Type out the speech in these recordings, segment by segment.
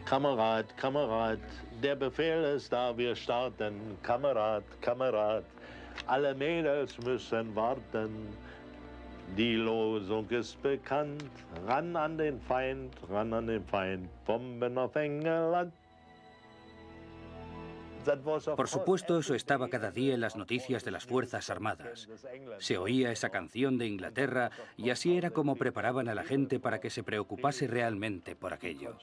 Kamerad, Kamerad, der Befehl ist da, wir starten. Kamerad, Kamerad, alle Mädels müssen warten. Die Losung ist bekannt, ran an den Feind, Bomben auf England. Por supuesto, eso estaba cada día en las noticias de las Fuerzas Armadas. Se oía esa canción de Inglaterra y así era como preparaban a la gente para que se preocupase realmente por aquello.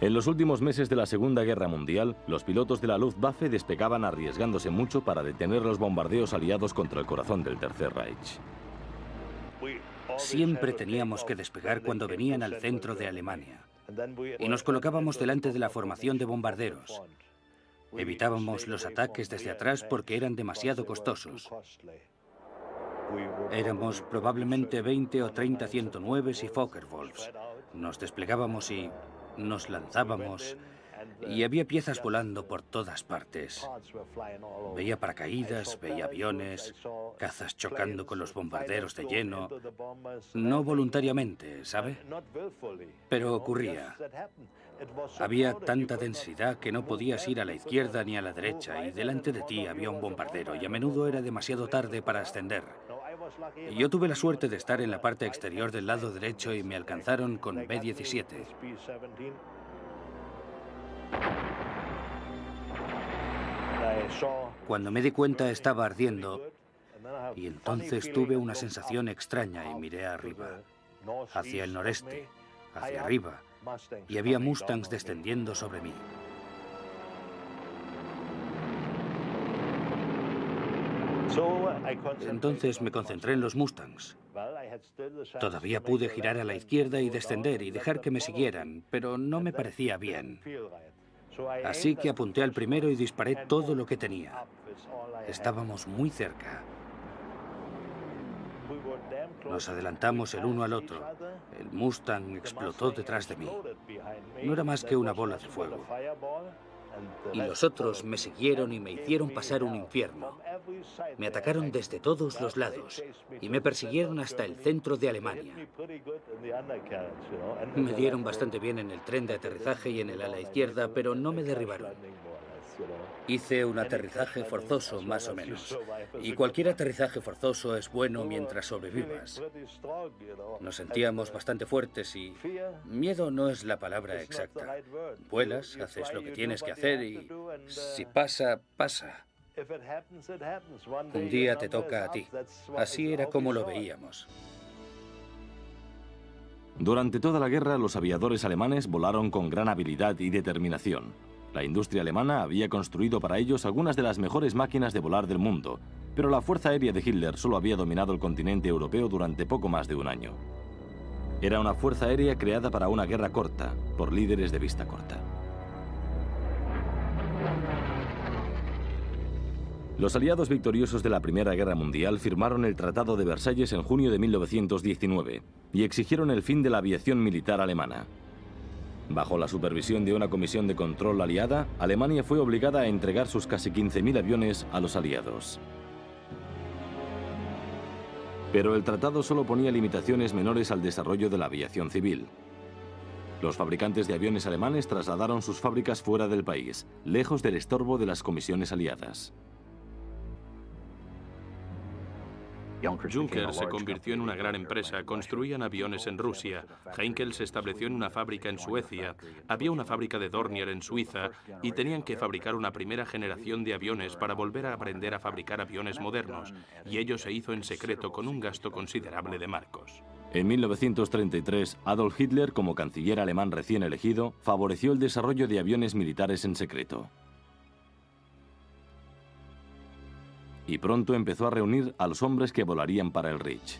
En los últimos meses de la Segunda Guerra Mundial, los pilotos de la Luftwaffe despegaban arriesgándose mucho para detener los bombardeos aliados contra el corazón del Tercer Reich. Siempre teníamos que despegar cuando venían al centro de Alemania. Y nos colocábamos delante de la formación de bombarderos. Evitábamos los ataques desde atrás porque eran demasiado costosos. Éramos probablemente 20 o 30 109s y Focke-Wulfs. Nos desplegábamos y nos lanzábamos y había piezas volando por todas partes. Veía paracaídas, veía aviones, cazas chocando con los bombarderos de lleno. No voluntariamente, ¿sabe? Pero ocurría. Había tanta densidad que no podías ir a la izquierda ni a la derecha y delante de ti había un bombardero y a menudo era demasiado tarde para ascender. Yo tuve la suerte de estar en la parte exterior del lado derecho y me alcanzaron con B-17. Cuando me di cuenta estaba ardiendo y entonces tuve una sensación extraña y miré arriba, hacia el noreste, hacia arriba, y había Mustangs descendiendo sobre mí. Entonces me concentré en los Mustangs. Todavía pude girar a la izquierda y descender y dejar que me siguieran, pero no me parecía bien. Así que apunté al primero y disparé todo lo que tenía. Estábamos muy cerca. Nos adelantamos el uno al otro. El Mustang explotó detrás de mí. No era más que una bola de fuego. Y los otros me siguieron y me hicieron pasar un infierno. Me atacaron desde todos los lados y me persiguieron hasta el centro de Alemania. Me dieron bastante bien en el tren de aterrizaje y en el ala izquierda, pero no me derribaron. Hice un aterrizaje forzoso, más o menos. Y cualquier aterrizaje forzoso es bueno mientras sobrevivas. Nos sentíamos bastante fuertes y miedo no es la palabra exacta. Vuelas, haces lo que tienes que hacer y si pasa, pasa. Un día te toca a ti. Así era como lo veíamos. Durante toda la guerra, los aviadores alemanes volaron con gran habilidad y determinación. La industria alemana había construido para ellos algunas de las mejores máquinas de volar del mundo, pero la Fuerza Aérea de Hitler solo había dominado el continente europeo durante poco más de un año. Era una fuerza aérea creada para una guerra corta, por líderes de vista corta. Los aliados victoriosos de la Primera Guerra Mundial firmaron el Tratado de Versalles en junio de 1919 y exigieron el fin de la aviación militar alemana. Bajo la supervisión de una comisión de control aliada, Alemania fue obligada a entregar sus casi 15.000 aviones a los aliados. Pero el tratado solo ponía limitaciones menores al desarrollo de la aviación civil. Los fabricantes de aviones alemanes trasladaron sus fábricas fuera del país, lejos del estorbo de las comisiones aliadas. Juncker se convirtió en una gran empresa, construían aviones en Rusia, Heinkel se estableció en una fábrica en Suecia, había una fábrica de Dornier en Suiza y tenían que fabricar una primera generación de aviones para volver a aprender a fabricar aviones modernos, y ello se hizo en secreto con un gasto considerable de marcos. En 1933, Adolf Hitler, como canciller alemán recién elegido, favoreció el desarrollo de aviones militares en secreto. Y pronto empezó a reunir a los hombres que volarían para el Reich.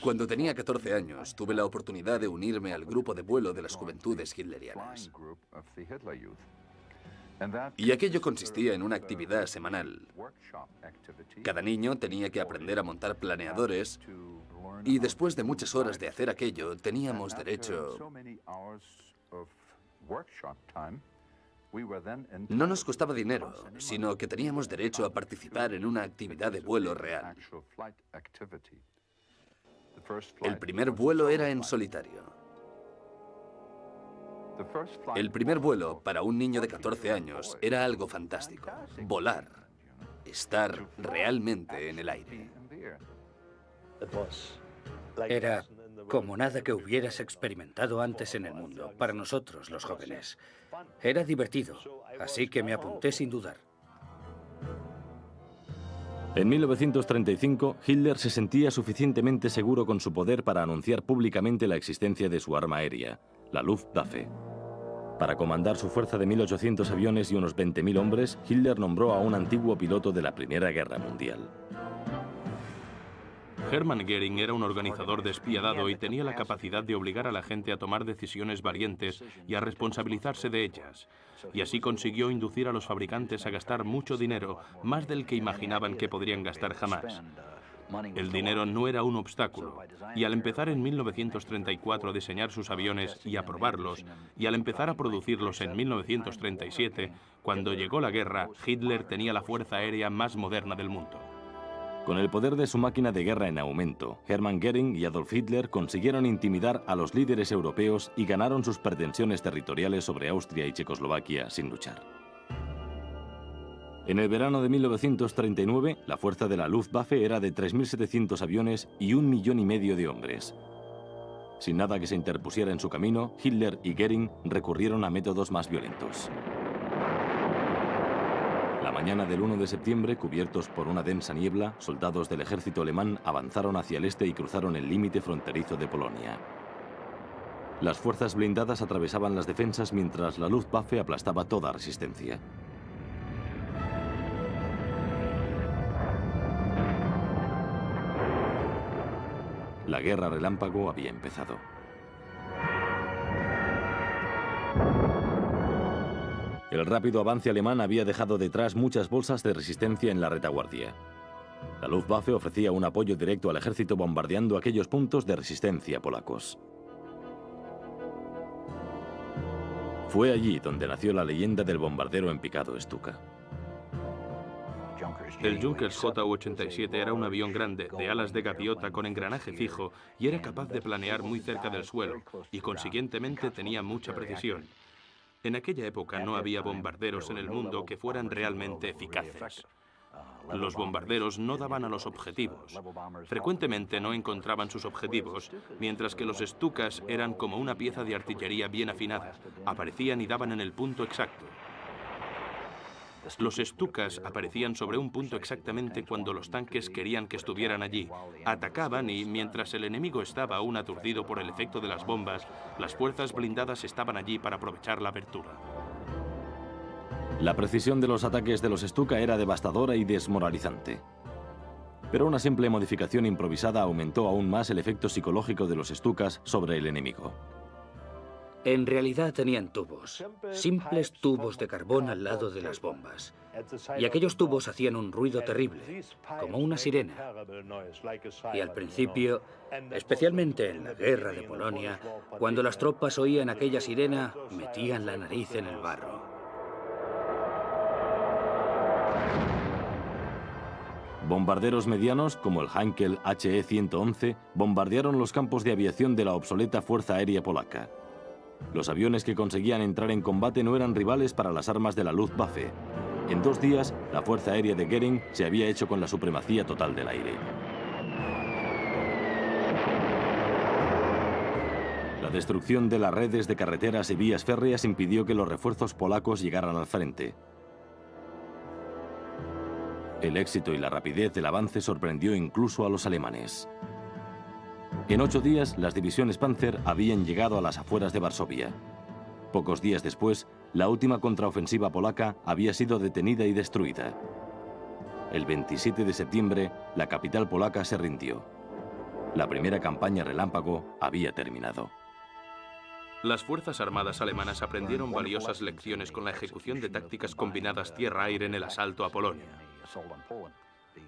Cuando tenía 14 años, tuve la oportunidad de unirme al grupo de vuelo de las juventudes hitlerianas. Y aquello consistía en una actividad semanal. Cada niño tenía que aprender a montar planeadores y después de muchas horas de hacer aquello, teníamos derecho No nos costaba dinero, sino que teníamos derecho a participar en una actividad de vuelo real. El primer vuelo era en solitario. El primer vuelo para un niño de 14 años era algo fantástico. Volar. Estar realmente en el aire. Era como nada que hubieras experimentado antes en el mundo, para nosotros los jóvenes. Era divertido, así que me apunté sin dudar. En 1935, Hitler se sentía suficientemente seguro con su poder para anunciar públicamente la existencia de su arma aérea, la Luftwaffe. Para comandar su fuerza de 1.800 aviones y unos 20.000 hombres, Hitler nombró a un antiguo piloto de la Primera Guerra Mundial. Hermann Göring era un organizador despiadado y tenía la capacidad de obligar a la gente a tomar decisiones valientes y a responsabilizarse de ellas. Y así consiguió inducir a los fabricantes a gastar mucho dinero, más del que imaginaban que podrían gastar jamás. El dinero no era un obstáculo, y al empezar en 1934 a diseñar sus aviones y a probarlos, y al empezar a producirlos en 1937, cuando llegó la guerra, Hitler tenía la fuerza aérea más moderna del mundo. Con el poder de su máquina de guerra en aumento, Hermann Göring y Adolf Hitler consiguieron intimidar a los líderes europeos y ganaron sus pretensiones territoriales sobre Austria y Checoslovaquia sin luchar. En el verano de 1939, la fuerza de la Luftwaffe era de 3.700 aviones y 1,5 millones de hombres. Sin nada que se interpusiera en su camino, Hitler y Göring recurrieron a métodos más violentos. La mañana del 1 de septiembre, cubiertos por una densa niebla, soldados del ejército alemán avanzaron hacia el este y cruzaron el límite fronterizo de Polonia. Las fuerzas blindadas atravesaban las defensas mientras la Luftwaffe aplastaba toda resistencia. La guerra relámpago había empezado. El rápido avance alemán había dejado detrás muchas bolsas de resistencia en la retaguardia. La Luftwaffe ofrecía un apoyo directo al ejército bombardeando aquellos puntos de resistencia polacos. Fue allí donde nació la leyenda del bombardero en picado Stuka. El Junkers Ju-87 era un avión grande, de alas de gaviota con engranaje fijo y era capaz de planear muy cerca del suelo y consiguientemente tenía mucha precisión. En aquella época no había bombarderos en el mundo que fueran realmente eficaces. Los bombarderos no daban a los objetivos. Frecuentemente no encontraban sus objetivos, mientras que los Stukas eran como una pieza de artillería bien afinada. Aparecían y daban en el punto exacto. Los Stukas aparecían sobre un punto exactamente cuando los tanques querían que estuvieran allí. Atacaban y, mientras el enemigo estaba aún aturdido por el efecto de las bombas, las fuerzas blindadas estaban allí para aprovechar la abertura. La precisión de los ataques de los Stuka era devastadora y desmoralizante. Pero una simple modificación improvisada aumentó aún más el efecto psicológico de los Stukas sobre el enemigo. En realidad tenían tubos, simples tubos de carbón al lado de las bombas. Y aquellos tubos hacían un ruido terrible, como una sirena. Y al principio, especialmente en la guerra de Polonia, cuando las tropas oían aquella sirena, metían la nariz en el barro. Bombarderos medianos, como el Heinkel HE-111, bombardearon los campos de aviación de la obsoleta Fuerza Aérea Polaca. Los aviones que conseguían entrar en combate no eran rivales para las armas de la Luftwaffe. En 2 días, la Fuerza Aérea de Göring se había hecho con la supremacía total del aire. La destrucción de las redes de carreteras y vías férreas impidió que los refuerzos polacos llegaran al frente. El éxito y la rapidez del avance sorprendió incluso a los alemanes. En 8 días, las divisiones Panzer habían llegado a las afueras de Varsovia. Pocos días después, la última contraofensiva polaca había sido detenida y destruida. El 27 de septiembre, la capital polaca se rindió. La primera campaña relámpago había terminado. Las Fuerzas Armadas alemanas aprendieron valiosas lecciones con la ejecución de tácticas combinadas tierra-aire en el asalto a Polonia.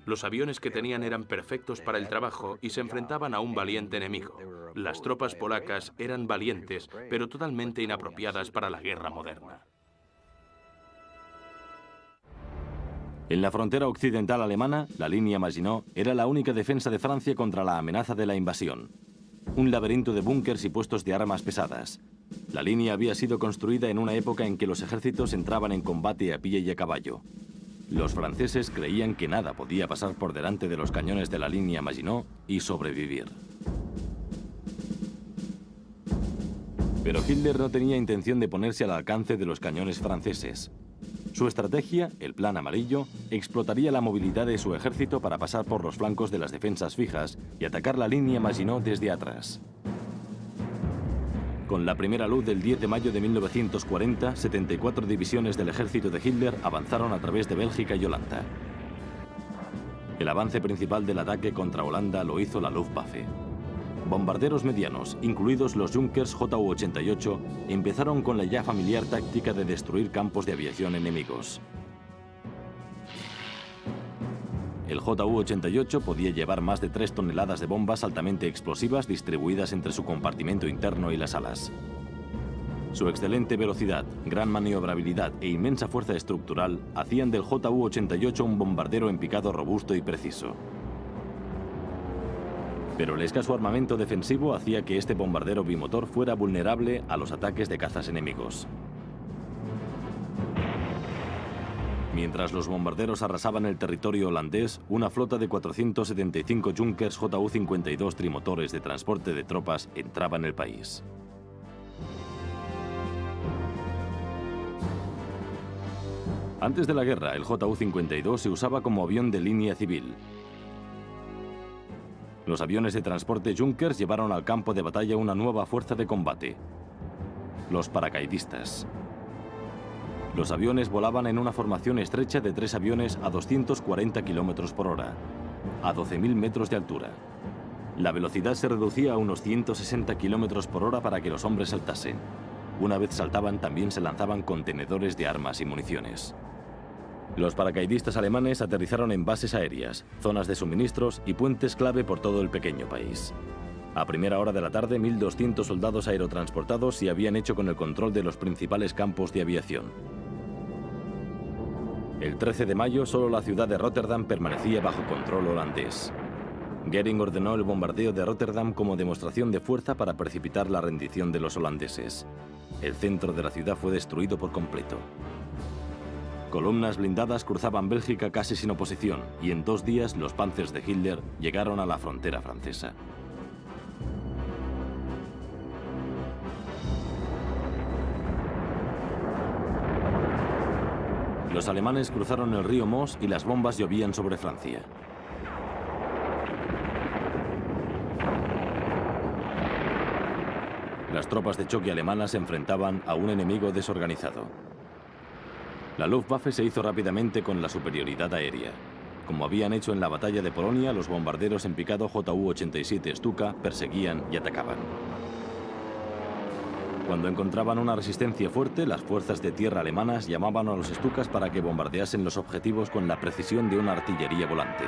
Los aviones que tenían eran perfectos para el trabajo y se enfrentaban a un valiente enemigo. Las tropas polacas eran valientes, pero totalmente inapropiadas para la guerra moderna. En la frontera occidental alemana, la línea Maginot era la única defensa de Francia contra la amenaza de la invasión. Un laberinto de búnkers y puestos de armas pesadas. La línea había sido construida en una época en que los ejércitos entraban en combate a pie y a caballo. Los franceses creían que nada podía pasar por delante de los cañones de la línea Maginot y sobrevivir. Pero Hitler no tenía intención de ponerse al alcance de los cañones franceses. Su estrategia, el Plan Amarillo, explotaría la movilidad de su ejército para pasar por los flancos de las defensas fijas y atacar la línea Maginot desde atrás. Con la primera luz del 10 de mayo de 1940, 74 divisiones del ejército de Hitler avanzaron a través de Bélgica y Holanda. El avance principal del ataque contra Holanda lo hizo la Luftwaffe. Bombarderos medianos, incluidos los Junkers Ju-88, empezaron con la ya familiar táctica de destruir campos de aviación enemigos. El Ju-88 podía llevar más de 3 toneladas de bombas altamente explosivas distribuidas entre su compartimento interno y las alas. Su excelente velocidad, gran maniobrabilidad e inmensa fuerza estructural hacían del Ju-88 un bombardero en picado robusto y preciso. Pero el escaso armamento defensivo hacía que este bombardero bimotor fuera vulnerable a los ataques de cazas enemigos. Mientras los bombarderos arrasaban el territorio holandés, una flota de 475 Junkers Ju-52 trimotores de transporte de tropas entraba en el país. Antes de la guerra, el Ju-52 se usaba como avión de línea civil. Los aviones de transporte Junkers llevaron al campo de batalla una nueva fuerza de combate: los paracaidistas. Los aviones volaban en una formación estrecha de 3 aviones a 240 km por hora, a 12.000 metros de altura. La velocidad se reducía a unos 160 km por hora para que los hombres saltasen. Una vez saltaban, también se lanzaban contenedores de armas y municiones. Los paracaidistas alemanes aterrizaron en bases aéreas, zonas de suministros y puentes clave por todo el pequeño país. A primera hora de la tarde, 1.200 soldados aerotransportados se habían hecho con el control de los principales campos de aviación. El 13 de mayo, solo la ciudad de Rotterdam permanecía bajo control holandés. Göring ordenó el bombardeo de Rotterdam como demostración de fuerza para precipitar la rendición de los holandeses. El centro de la ciudad fue destruido por completo. Columnas blindadas cruzaban Bélgica casi sin oposición, y en 2 días los Panzers de Hitler llegaron a la frontera francesa. Los alemanes cruzaron el río Meuse y las bombas llovían sobre Francia. Las tropas de choque alemanas se enfrentaban a un enemigo desorganizado. La Luftwaffe se hizo rápidamente con la superioridad aérea. Como habían hecho en la batalla de Polonia, los bombarderos en picado Ju-87 Stuka perseguían y atacaban. Cuando encontraban una resistencia fuerte, las fuerzas de tierra alemanas llamaban a los Stukas para que bombardeasen los objetivos con la precisión de una artillería volante.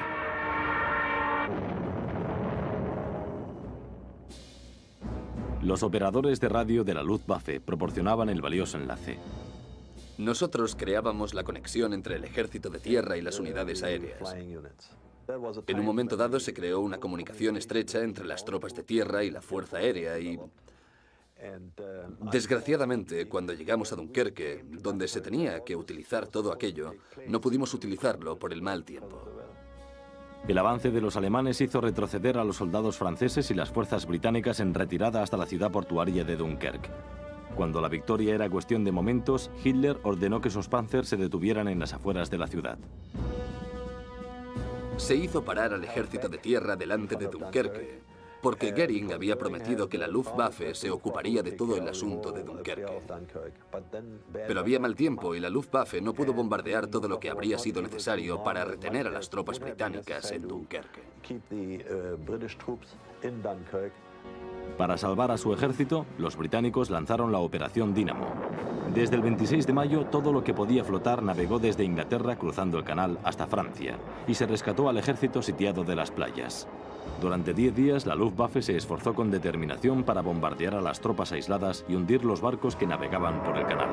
Los operadores de radio de la Luftwaffe proporcionaban el valioso enlace. Nosotros creábamos la conexión entre el ejército de tierra y las unidades aéreas. En un momento dado se creó una comunicación estrecha entre las tropas de tierra y la fuerza aérea y... desgraciadamente, cuando llegamos a Dunkerque, donde se tenía que utilizar todo aquello, no pudimos utilizarlo por el mal tiempo. El avance de los alemanes hizo retroceder a los soldados franceses y las fuerzas británicas en retirada hasta la ciudad portuaria de Dunkerque. Cuando la victoria era cuestión de momentos, Hitler ordenó que sus Panzers se detuvieran en las afueras de la ciudad. Se hizo parar al ejército de tierra delante de Dunkerque, porque Göring había prometido que la Luftwaffe se ocuparía de todo el asunto de Dunkerque. Pero había mal tiempo y la Luftwaffe no pudo bombardear todo lo que habría sido necesario para retener a las tropas británicas en Dunkerque. Para salvar a su ejército, los británicos lanzaron la Operación Dínamo. Desde el 26 de mayo, todo lo que podía flotar navegó desde Inglaterra cruzando el canal hasta Francia y se rescató al ejército sitiado de las playas. Durante 10 días, la Luftwaffe se esforzó con determinación para bombardear a las tropas aisladas y hundir los barcos que navegaban por el canal.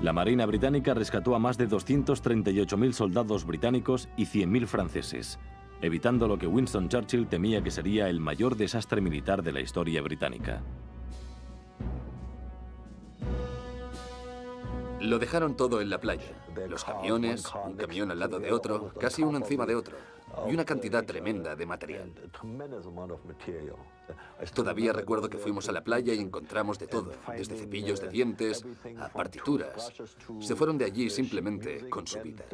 La Marina británica rescató a más de 238.000 soldados británicos y 100.000 franceses, evitando lo que Winston Churchill temía que sería el mayor desastre militar de la historia británica. Lo dejaron todo en la playa. Los camiones, un camión al lado de otro, casi uno encima de otro, y una cantidad tremenda de material. Todavía recuerdo que fuimos a la playa y encontramos de todo, desde cepillos de dientes a partituras. Se fueron de allí simplemente con su vida.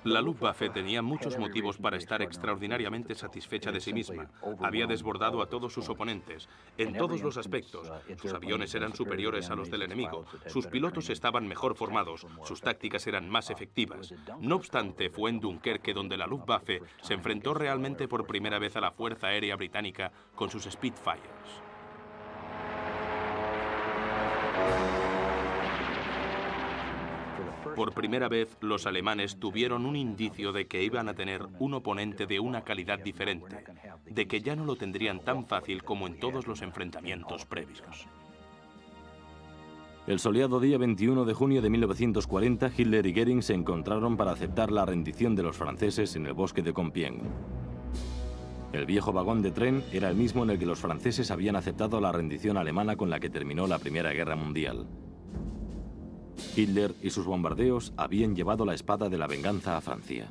La Luftwaffe tenía muchos motivos para estar extraordinariamente satisfecha de sí misma. Había desbordado a todos sus oponentes, en todos los aspectos. Sus aviones eran superiores a los del enemigo, sus pilotos estaban mejor formados, sus tácticas eran más efectivas. No obstante, fue en Dunkerque donde la Luftwaffe se enfrentó realmente por primera vez a la Fuerza Aérea Británica con sus Spitfires. Por primera vez, los alemanes tuvieron un indicio de que iban a tener un oponente de una calidad diferente, de que ya no lo tendrían tan fácil como en todos los enfrentamientos previos. El soleado día 21 de junio de 1940, Hitler y Göring se encontraron para aceptar la rendición de los franceses en el bosque de Compiègne. El viejo vagón de tren era el mismo en el que los franceses habían aceptado la rendición alemana con la que terminó la Primera Guerra Mundial. Hitler y sus bombardeos habían llevado la espada de la venganza a Francia.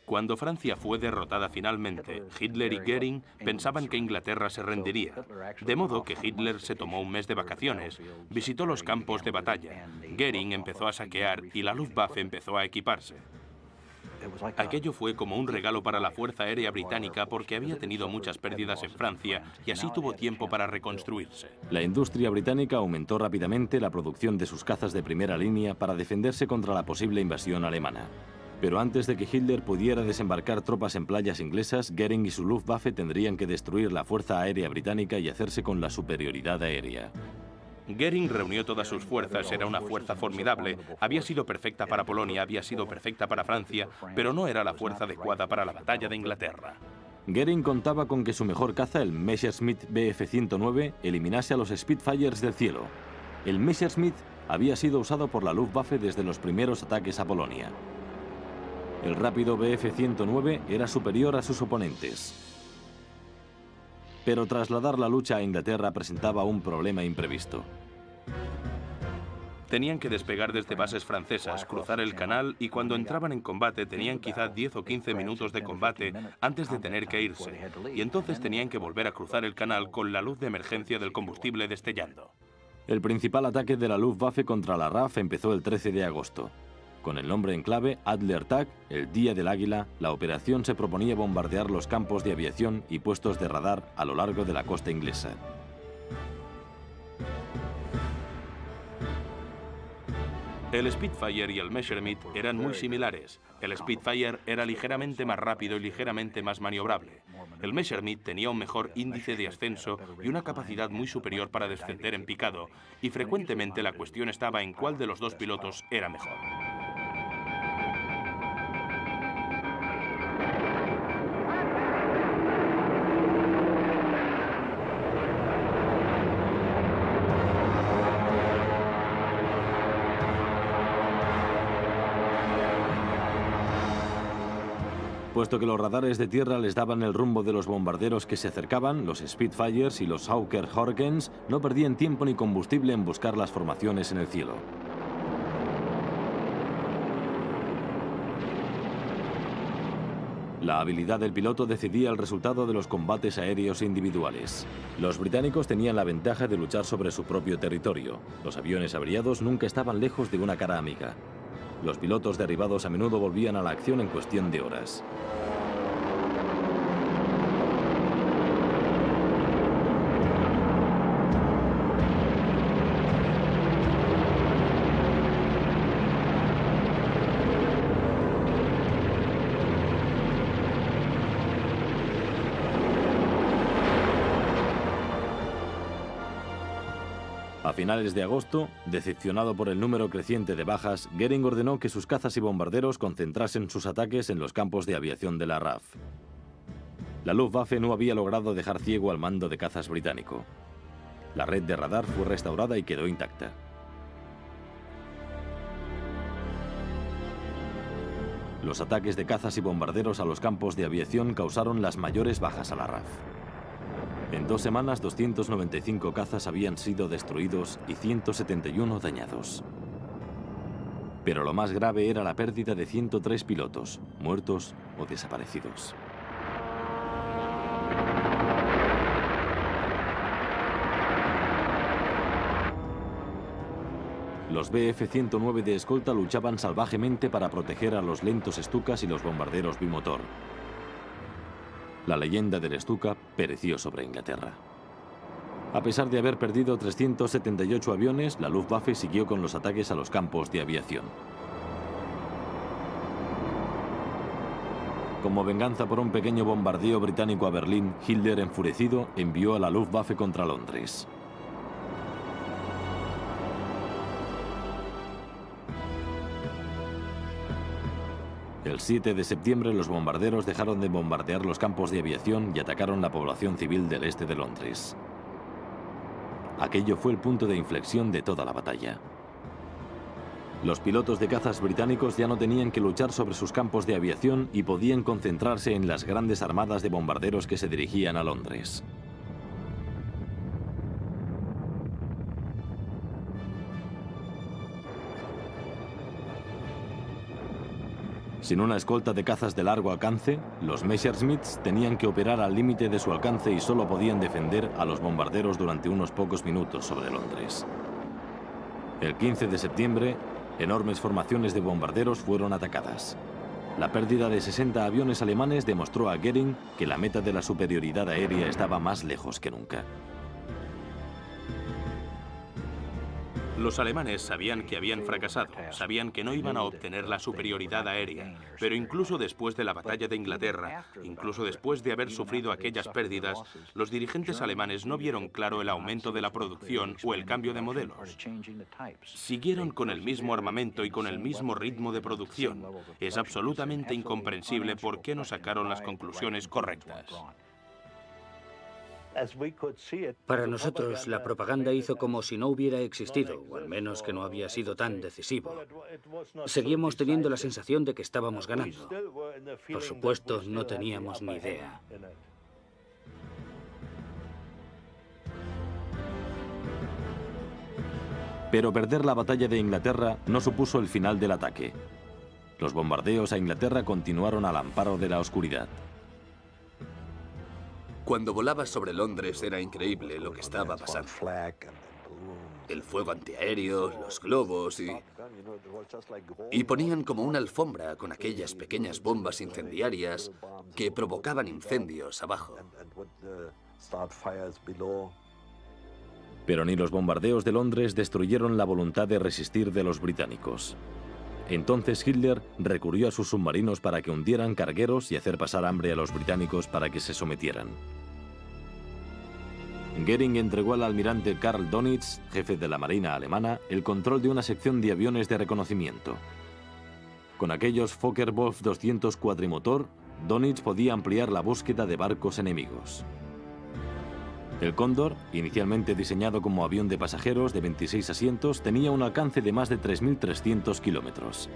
Cuando Francia fue derrotada finalmente, Hitler y Göring pensaban que Inglaterra se rendiría. De modo que Hitler se tomó un mes de vacaciones, visitó los campos de batalla, Göring empezó a saquear y la Luftwaffe empezó a equiparse. Aquello fue como un regalo para la Fuerza Aérea Británica porque había tenido muchas pérdidas en Francia y así tuvo tiempo para reconstruirse. La industria británica aumentó rápidamente la producción de sus cazas de primera línea para defenderse contra la posible invasión alemana. Pero antes de que Hitler pudiera desembarcar tropas en playas inglesas, Göring y su Luftwaffe tendrían que destruir la Fuerza Aérea Británica y hacerse con la superioridad aérea. Göring reunió todas sus fuerzas, era una fuerza formidable, había sido perfecta para Polonia, había sido perfecta para Francia, pero no era la fuerza adecuada para la batalla de Inglaterra. Göring contaba con que su mejor caza, el Messerschmitt Bf-109, eliminase a los Spitfires del cielo. El Messerschmitt había sido usado por la Luftwaffe desde los primeros ataques a Polonia. El rápido Bf-109 era superior a sus oponentes. Pero trasladar la lucha a Inglaterra presentaba un problema imprevisto. Tenían que despegar desde bases francesas, cruzar el canal y cuando entraban en combate tenían quizá 10 o 15 minutos de combate antes de tener que irse. Y entonces tenían que volver a cruzar el canal con la luz de emergencia del combustible destellando. El principal ataque de la Luftwaffe contra la RAF empezó el 13 de agosto. Con el nombre en clave Adler Tag, el Día del Águila, la operación se proponía bombardear los campos de aviación y puestos de radar a lo largo de la costa inglesa. El Spitfire y el Messerschmitt eran muy similares. El Spitfire era ligeramente más rápido y ligeramente más maniobrable. El Messerschmitt tenía un mejor índice de ascenso y una capacidad muy superior para descender en picado, y frecuentemente la cuestión estaba en cuál de los dos pilotos era mejor. Puesto que los radares de tierra les daban el rumbo de los bombarderos que se acercaban, los Spitfires y los Hawker Hurricanes no perdían tiempo ni combustible en buscar las formaciones en el cielo. La habilidad del piloto decidía el resultado de los combates aéreos individuales. Los británicos tenían la ventaja de luchar sobre su propio territorio. Los aviones averiados nunca estaban lejos de una cara amiga. Los pilotos derribados a menudo volvían a la acción en cuestión de horas. A finales de agosto, decepcionado por el número creciente de bajas, Goering ordenó que sus cazas y bombarderos concentrasen sus ataques en los campos de aviación de la RAF. La Luftwaffe no había logrado dejar ciego al mando de cazas británico. La red de radar fue restaurada y quedó intacta. Los ataques de cazas y bombarderos a los campos de aviación causaron las mayores bajas a la RAF. En 2 semanas, 295 cazas habían sido destruidos y 171 dañados. Pero lo más grave era la pérdida de 103 pilotos, muertos o desaparecidos. Los Bf-109 de escolta luchaban salvajemente para proteger a los lentos Stukas y los bombarderos bimotor. La leyenda del Stuka pereció sobre Inglaterra. A pesar de haber perdido 378 aviones, la Luftwaffe siguió con los ataques a los campos de aviación. Como venganza por un pequeño bombardeo británico a Berlín, Hitler, enfurecido, envió a la Luftwaffe contra Londres. El 7 de septiembre los bombarderos dejaron de bombardear los campos de aviación y atacaron la población civil del este de Londres. Aquello fue el punto de inflexión de toda la batalla. Los pilotos de cazas británicos ya no tenían que luchar sobre sus campos de aviación y podían concentrarse en las grandes armadas de bombarderos que se dirigían a Londres. Sin una escolta de cazas de largo alcance, los Messerschmitts tenían que operar al límite de su alcance y solo podían defender a los bombarderos durante unos pocos minutos sobre Londres. El 15 de septiembre, enormes formaciones de bombarderos fueron atacadas. La pérdida de 60 aviones alemanes demostró a Goering que la meta de la superioridad aérea estaba más lejos que nunca. Los alemanes sabían que habían fracasado, sabían que no iban a obtener la superioridad aérea, pero incluso después de la batalla de Inglaterra, incluso después de haber sufrido aquellas pérdidas, los dirigentes alemanes no vieron claro el aumento de la producción o el cambio de modelos. Siguieron con el mismo armamento y con el mismo ritmo de producción. Es absolutamente incomprensible por qué no sacaron las conclusiones correctas. Para nosotros, la propaganda hizo como si no hubiera existido, o al menos que no había sido tan decisivo. Seguíamos teniendo la sensación de que estábamos ganando. Por supuesto, no teníamos ni idea. Pero perder la batalla de Inglaterra no supuso el final del ataque. Los bombardeos a Inglaterra continuaron al amparo de la oscuridad. Cuando volabas sobre Londres era increíble lo que estaba pasando. El fuego antiaéreo, los globos y ponían como una alfombra con aquellas pequeñas bombas incendiarias que provocaban incendios abajo. Pero ni los bombardeos de Londres destruyeron la voluntad de resistir de los británicos. Entonces Hitler recurrió a sus submarinos para que hundieran cargueros y hacer pasar hambre a los británicos para que se sometieran. Goering entregó al almirante Karl Dönitz, jefe de la Marina alemana, el control de una sección de aviones de reconocimiento. Con aquellos Focke-Wulf 200 cuatrimotor, Dönitz podía ampliar la búsqueda de barcos enemigos. El Cóndor, inicialmente diseñado como avión de pasajeros de 26 asientos, tenía un alcance de más de 3.300 kilómetros.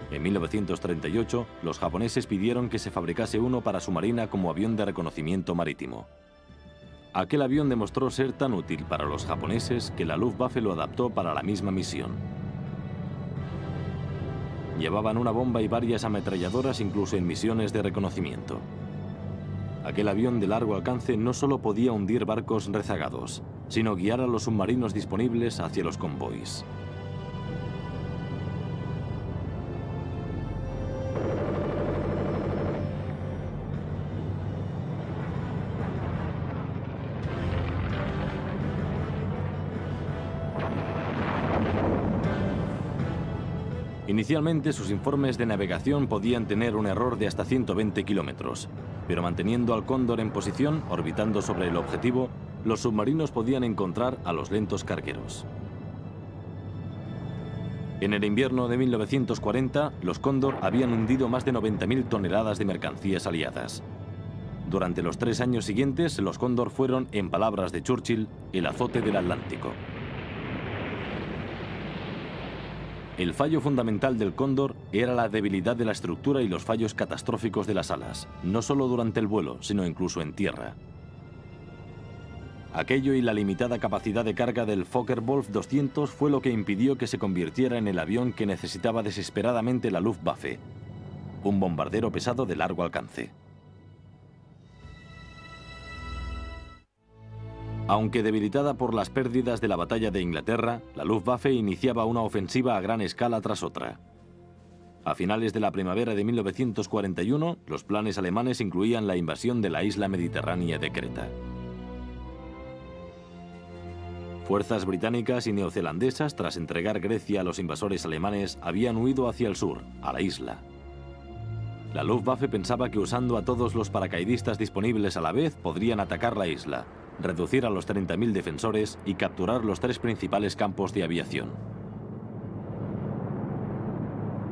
En 1938, los japoneses pidieron que se fabricase uno para su marina como avión de reconocimiento marítimo. Aquel avión demostró ser tan útil para los japoneses que la Luftwaffe lo adaptó para la misma misión. Llevaban una bomba y varias ametralladoras incluso en misiones de reconocimiento. Aquel avión de largo alcance no solo podía hundir barcos rezagados, sino guiar a los submarinos disponibles hacia los convoys. Inicialmente, sus informes de navegación podían tener un error de hasta 120 kilómetros, pero manteniendo al Cóndor en posición, orbitando sobre el objetivo, los submarinos podían encontrar a los lentos cargueros. En el invierno de 1940, los Cóndor habían hundido más de 90.000 toneladas de mercancías aliadas. Durante los 3 años siguientes, los Cóndor fueron, en palabras de Churchill, el azote del Atlántico. El fallo fundamental del Cóndor era la debilidad de la estructura y los fallos catastróficos de las alas, no solo durante el vuelo, sino incluso en tierra. Aquello y la limitada capacidad de carga del Focke-Wulf 200 fue lo que impidió que se convirtiera en el avión que necesitaba desesperadamente la Luftwaffe, un bombardero pesado de largo alcance. Aunque debilitada por las pérdidas de la batalla de Inglaterra, la Luftwaffe iniciaba una ofensiva a gran escala tras otra. A finales de la primavera de 1941, los planes alemanes incluían la invasión de la isla mediterránea de Creta. Fuerzas británicas y neozelandesas, tras entregar Grecia a los invasores alemanes, habían huido hacia el sur, a la isla. La Luftwaffe pensaba que usando a todos los paracaidistas disponibles a la vez podrían atacar la isla, reducir a los 30.000 defensores y capturar los 3 principales campos de aviación.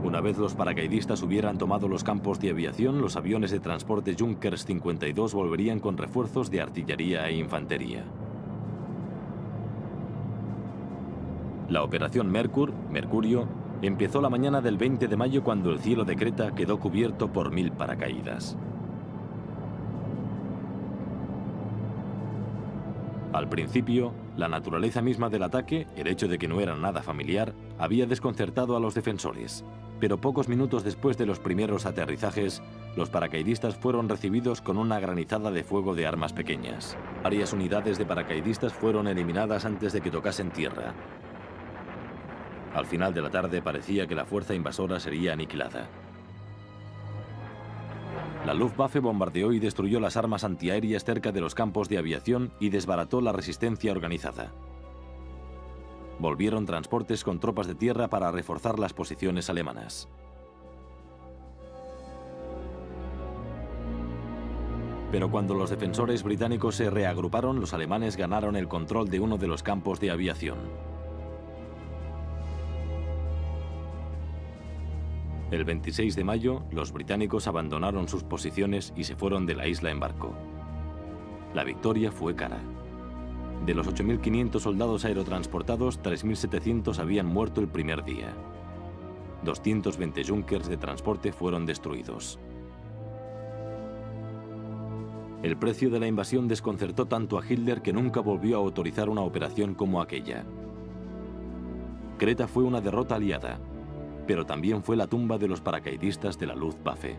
Una vez los paracaidistas hubieran tomado los campos de aviación, los aviones de transporte Junkers 52 volverían con refuerzos de artillería e infantería. La operación Mercurio empezó la mañana del 20 de mayo cuando el cielo de Creta quedó cubierto por 1000 paracaídas. Al principio, la naturaleza misma del ataque, el hecho de que no era nada familiar, había desconcertado a los defensores. Pero pocos minutos después de los primeros aterrizajes, los paracaidistas fueron recibidos con una granizada de fuego de armas pequeñas. Varias unidades de paracaidistas fueron eliminadas antes de que tocasen tierra. Al final de la tarde parecía que la fuerza invasora sería aniquilada. La Luftwaffe bombardeó y destruyó las armas antiaéreas cerca de los campos de aviación y desbarató la resistencia organizada. Volvieron transportes con tropas de tierra para reforzar las posiciones alemanas. Pero cuando los defensores británicos se reagruparon, los alemanes ganaron el control de uno de los campos de aviación. El 26 de mayo, los británicos abandonaron sus posiciones y se fueron de la isla en barco. La victoria fue cara. De los 8.500 soldados aerotransportados, 3.700 habían muerto el primer día. 220 Junkers de transporte fueron destruidos. El precio de la invasión desconcertó tanto a Hitler que nunca volvió a autorizar una operación como aquella. Creta fue una derrota aliada, pero también fue la tumba de los paracaidistas de la Luftwaffe.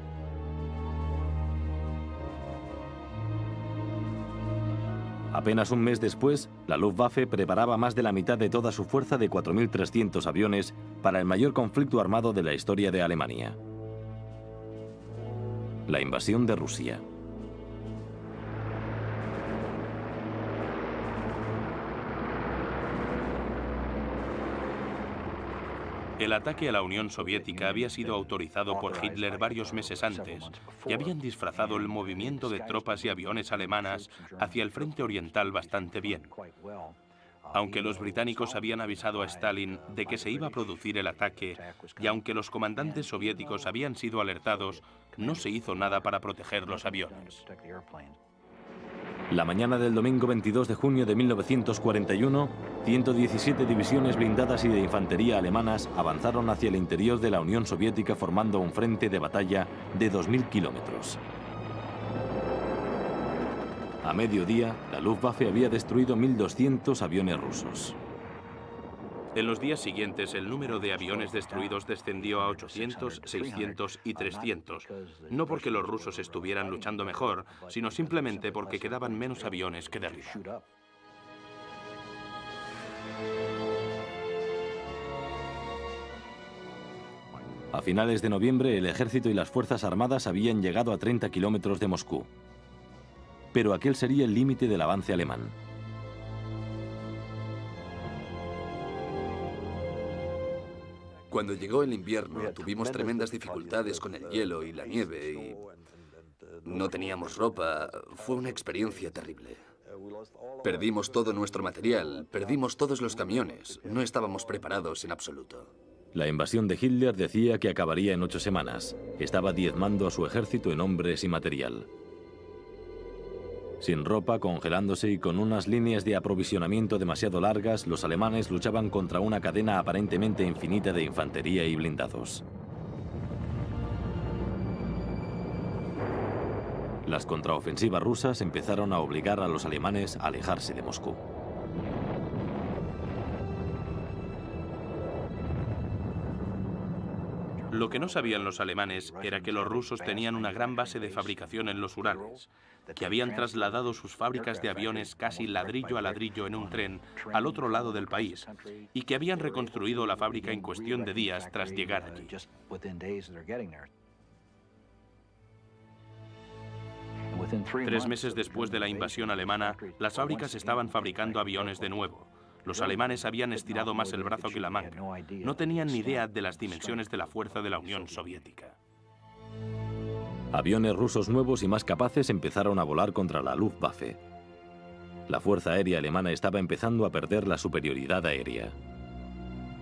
Apenas un mes después, la Luftwaffe preparaba más de la mitad de toda su fuerza de 4.300 aviones para el mayor conflicto armado de la historia de Alemania: la invasión de Rusia. El ataque a la Unión Soviética había sido autorizado por Hitler varios meses antes y habían disfrazado el movimiento de tropas y aviones alemanas hacia el frente oriental bastante bien. Aunque los británicos habían avisado a Stalin de que se iba a producir el ataque y aunque los comandantes soviéticos habían sido alertados, no se hizo nada para proteger los aviones. La mañana del domingo 22 de junio de 1941, 117 divisiones blindadas y de infantería alemanas avanzaron hacia el interior de la Unión Soviética formando un frente de batalla de 2.000 kilómetros. A mediodía, la Luftwaffe había destruido 1.200 aviones rusos. En los días siguientes, el número de aviones destruidos descendió a 800, 600 y 300. No porque los rusos estuvieran luchando mejor, sino simplemente porque quedaban menos aviones que derribar. A finales de noviembre, el ejército y las fuerzas armadas habían llegado a 30 kilómetros de Moscú. Pero aquel sería el límite del avance alemán. Cuando llegó el invierno, tuvimos tremendas dificultades con el hielo y la nieve y no teníamos ropa. Fue una experiencia terrible. Perdimos todo nuestro material, perdimos todos los camiones. No estábamos preparados en absoluto. La invasión de Hitler decía que acabaría en 8 semanas. Estaba diezmando a su ejército en hombres y material. Sin ropa, congelándose y con unas líneas de aprovisionamiento demasiado largas, los alemanes luchaban contra una cadena aparentemente infinita de infantería y blindados. Las contraofensivas rusas empezaron a obligar a los alemanes a alejarse de Moscú. Lo que no sabían los alemanes era que los rusos tenían una gran base de fabricación en los Urales, que habían trasladado sus fábricas de aviones casi ladrillo a ladrillo en un tren al otro lado del país y que habían reconstruido la fábrica en cuestión de días tras llegar allí. 3 meses después de la invasión alemana, las fábricas estaban fabricando aviones de nuevo. Los alemanes habían estirado más el brazo que la manga. No tenían ni idea de las dimensiones de la fuerza de la Unión Soviética. Aviones rusos nuevos y más capaces empezaron a volar contra la Luftwaffe. La Fuerza Aérea Alemana estaba empezando a perder la superioridad aérea.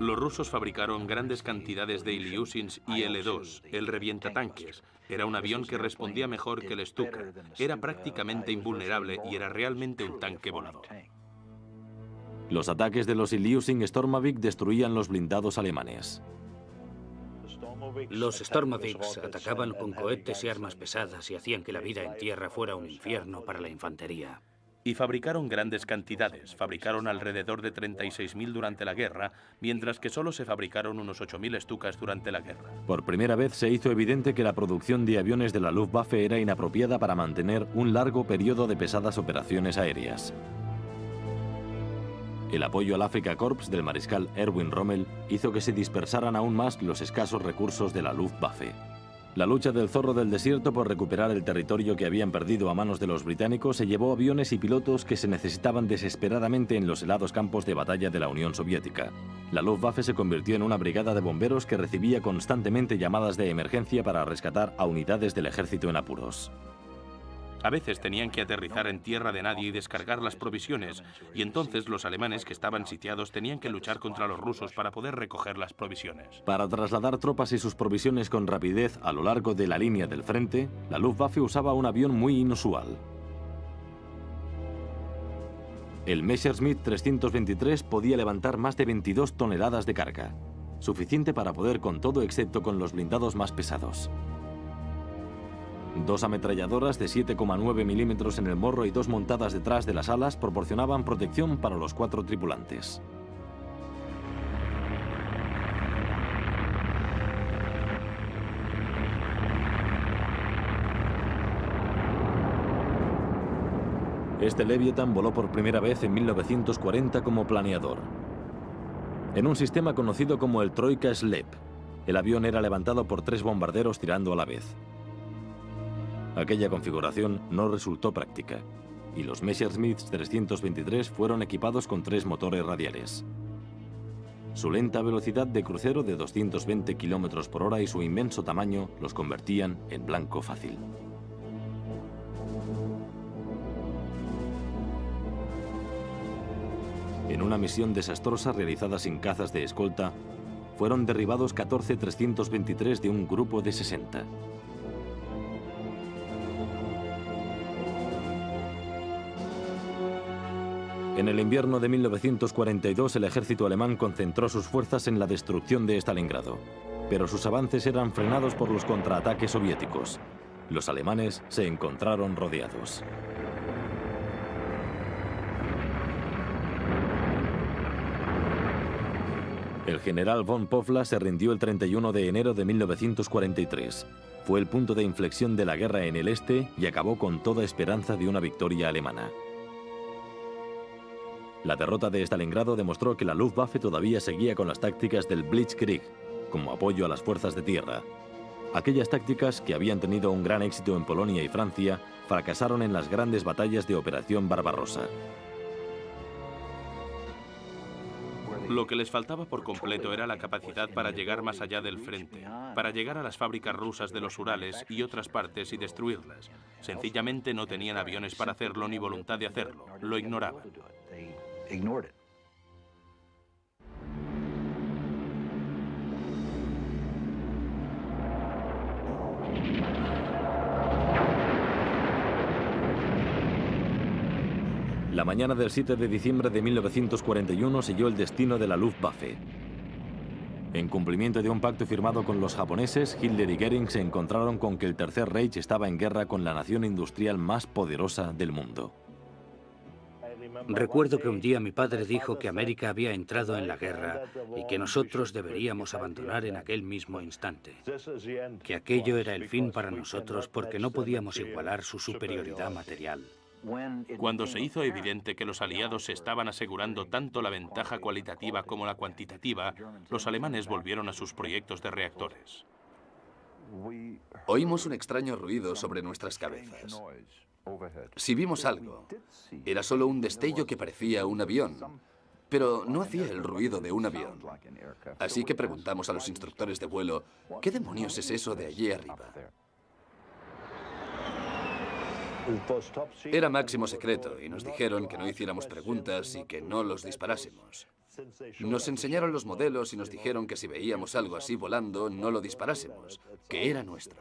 Los rusos fabricaron grandes cantidades de Ilyushins IL-2, el revientatanques. Era un avión que respondía mejor que el Stuka. Era prácticamente invulnerable y era realmente un tanque volador. Los ataques de los Ilyushin Stormavik destruían los blindados alemanes. Los Stormaviks atacaban con cohetes y armas pesadas y hacían que la vida en tierra fuera un infierno para la infantería. Y fabricaron grandes cantidades. Fabricaron alrededor de 36.000 durante la guerra, mientras que solo se fabricaron unos 8.000 Stukas durante la guerra. Por primera vez se hizo evidente que la producción de aviones de la Luftwaffe era inapropiada para mantener un largo periodo de pesadas operaciones aéreas. El apoyo al Afrika Korps del mariscal Erwin Rommel hizo que se dispersaran aún más los escasos recursos de la Luftwaffe. La lucha del Zorro del Desierto por recuperar el territorio que habían perdido a manos de los británicos se llevó aviones y pilotos que se necesitaban desesperadamente en los helados campos de batalla de la Unión Soviética. La Luftwaffe se convirtió en una brigada de bomberos que recibía constantemente llamadas de emergencia para rescatar a unidades del ejército en apuros. A veces tenían que aterrizar en tierra de nadie y descargar las provisiones, y entonces los alemanes que estaban sitiados tenían que luchar contra los rusos para poder recoger las provisiones. Para trasladar tropas y sus provisiones con rapidez a lo largo de la línea del frente, la Luftwaffe usaba un avión muy inusual. El Messerschmitt 323 podía levantar más de 22 toneladas de carga, suficiente para poder con todo excepto con los blindados más pesados. 2 ametralladoras de 7,9 milímetros en el morro y 2 montadas detrás de las alas proporcionaban protección para los 4 tripulantes. Este Leviathan voló por primera vez en 1940 como planeador. En un sistema conocido como el Troika Slep, el avión era levantado por 3 bombarderos tirando a la vez. Aquella configuración no resultó práctica, y los Messerschmitt 323 fueron equipados con 3 motores radiales. Su lenta velocidad de crucero de 220 km por hora y su inmenso tamaño los convertían en blanco fácil. En una misión desastrosa realizada sin cazas de escolta, fueron derribados 14 323 de un grupo de 60. En el invierno de 1942, el ejército alemán concentró sus fuerzas en la destrucción de Stalingrado, pero sus avances eran frenados por los contraataques soviéticos. Los alemanes se encontraron rodeados. El general von Pofla se rindió el 31 de enero de 1943. Fue el punto de inflexión de la guerra en el este y acabó con toda esperanza de una victoria alemana. La derrota de Stalingrado demostró que la Luftwaffe todavía seguía con las tácticas del Blitzkrieg, como apoyo a las fuerzas de tierra. Aquellas tácticas, que habían tenido un gran éxito en Polonia y Francia, fracasaron en las grandes batallas de Operación Barbarossa. Lo que les faltaba por completo era la capacidad para llegar más allá del frente, para llegar a las fábricas rusas de los Urales y otras partes y destruirlas. Sencillamente no tenían aviones para hacerlo ni voluntad de hacerlo. Lo ignoraban. La mañana del 7 de diciembre de 1941 selló el destino de la Luftwaffe. En cumplimiento de un pacto firmado con los japoneses, Hitler y Göring se encontraron con que el Tercer Reich estaba en guerra con la nación industrial más poderosa del mundo. Recuerdo que un día mi padre dijo que América había entrado en la guerra y que nosotros deberíamos abandonar en aquel mismo instante. Que aquello era el fin para nosotros porque no podíamos igualar su superioridad material. Cuando se hizo evidente que los aliados se estaban asegurando tanto la ventaja cualitativa como la cuantitativa, los alemanes volvieron a sus proyectos de reactores. Oímos un extraño ruido sobre nuestras cabezas. Si vimos algo, era solo un destello que parecía un avión, pero no hacía el ruido de un avión. Así que preguntamos a los instructores de vuelo, ¿qué demonios es eso de allí arriba? Era máximo secreto y nos dijeron que no hiciéramos preguntas y que no los disparásemos. Nos enseñaron los modelos y nos dijeron que si veíamos algo así volando, no lo disparásemos, que era nuestro.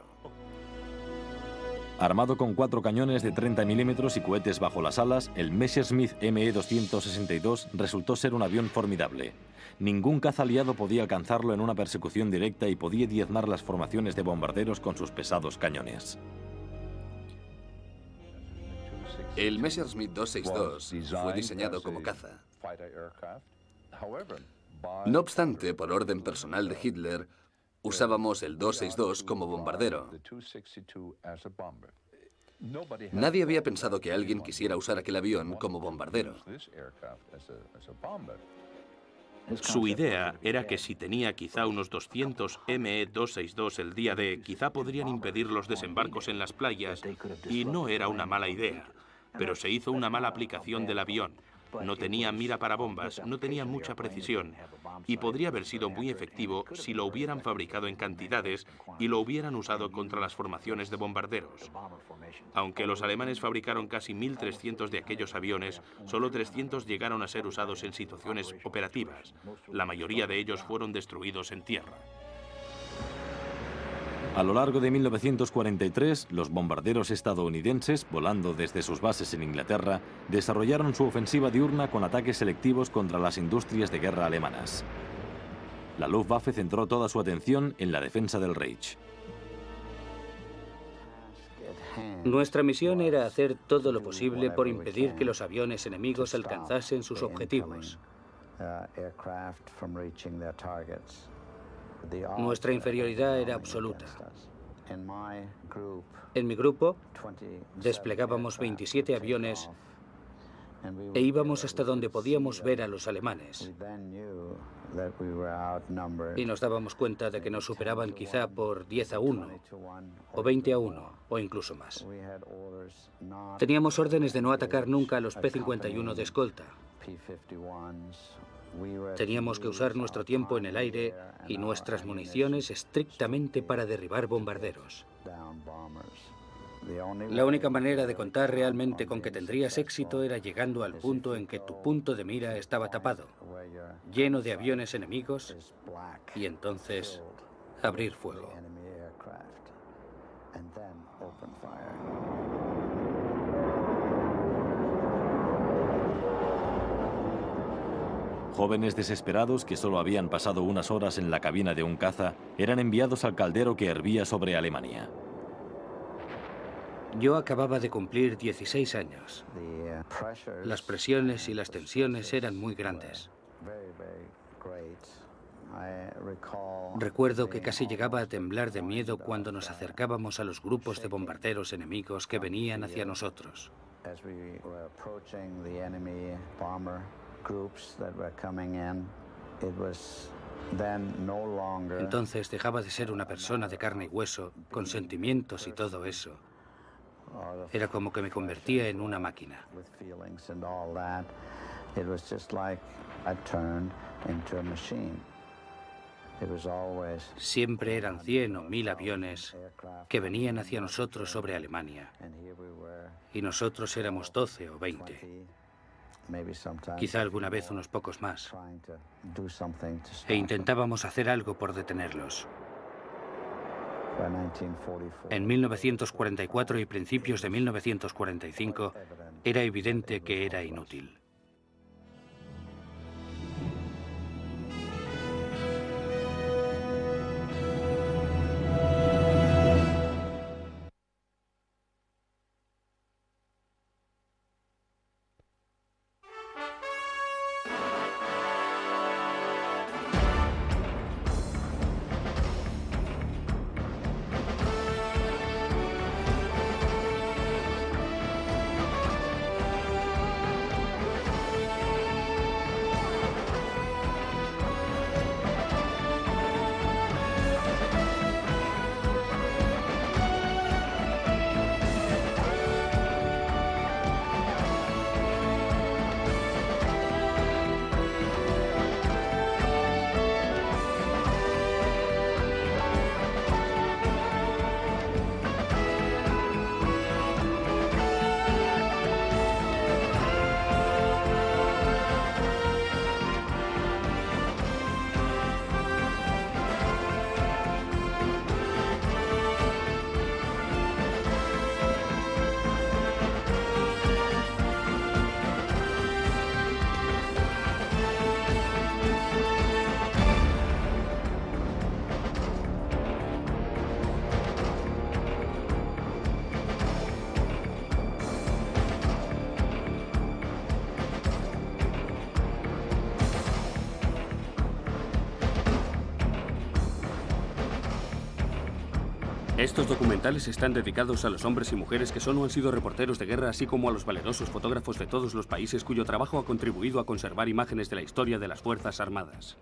Armado con 4 cañones de 30 milímetros y cohetes bajo las alas, el Messerschmitt Me-262 resultó ser un avión formidable. Ningún caza aliado podía alcanzarlo en una persecución directa y podía diezmar las formaciones de bombarderos con sus pesados cañones. El Messerschmitt 262 fue diseñado como caza. No obstante, por orden personal de Hitler, usábamos el 262 como bombardero. Nadie había pensado que alguien quisiera usar aquel avión como bombardero. Su idea era que si tenía quizá unos 200 Me-262 el día de, quizá podrían impedir los desembarcos en las playas, y no era una mala idea. Pero se hizo una mala aplicación del avión. No tenía mira para bombas, no tenía mucha precisión, y podría haber sido muy efectivo si lo hubieran fabricado en cantidades y lo hubieran usado contra las formaciones de bombarderos. Aunque los alemanes fabricaron casi 1.300 de aquellos aviones, solo 300 llegaron a ser usados en situaciones operativas. La mayoría de ellos fueron destruidos en tierra. A lo largo de 1943, los bombarderos estadounidenses, volando desde sus bases en Inglaterra, desarrollaron su ofensiva diurna con ataques selectivos contra las industrias de guerra alemanas. La Luftwaffe centró toda su atención en la defensa del Reich. Nuestra misión era hacer todo lo posible por impedir que los aviones enemigos alcanzasen sus objetivos. Nuestra inferioridad era absoluta. En mi grupo desplegábamos 27 aviones e íbamos hasta donde podíamos ver a los alemanes. Y nos dábamos cuenta de que nos superaban quizá por 10-1, o 20-1, o incluso más. Teníamos órdenes de no atacar nunca a los P-51 de escolta. Teníamos que usar nuestro tiempo en el aire y nuestras municiones estrictamente para derribar bombarderos. La única manera de contar realmente con que tendrías éxito era llegando al punto en que tu punto de mira estaba tapado, lleno de aviones enemigos, y entonces abrir fuego. Jóvenes desesperados que solo habían pasado unas horas en la cabina de un caza eran enviados al caldero que hervía sobre Alemania. Yo acababa de cumplir 16 años. Las presiones y las tensiones eran muy grandes. Recuerdo que casi llegaba a temblar de miedo cuando nos acercábamos a los grupos de bombarderos enemigos que venían hacia nosotros. Entonces dejaba de ser una persona de carne y hueso, con sentimientos y todo eso. Era como que me convertía en una máquina. Siempre eran 100 o 1000 aviones que venían hacia nosotros sobre Alemania. Y nosotros éramos 12 o 20. Quizá alguna vez unos pocos más. E intentábamos hacer algo por detenerlos. En 1944 y principios de 1945 era evidente que era inútil. Estos documentales están dedicados a los hombres y mujeres que son o han sido reporteros de guerra, así como a los valerosos fotógrafos de todos los países cuyo trabajo ha contribuido a conservar imágenes de la historia de las Fuerzas Armadas.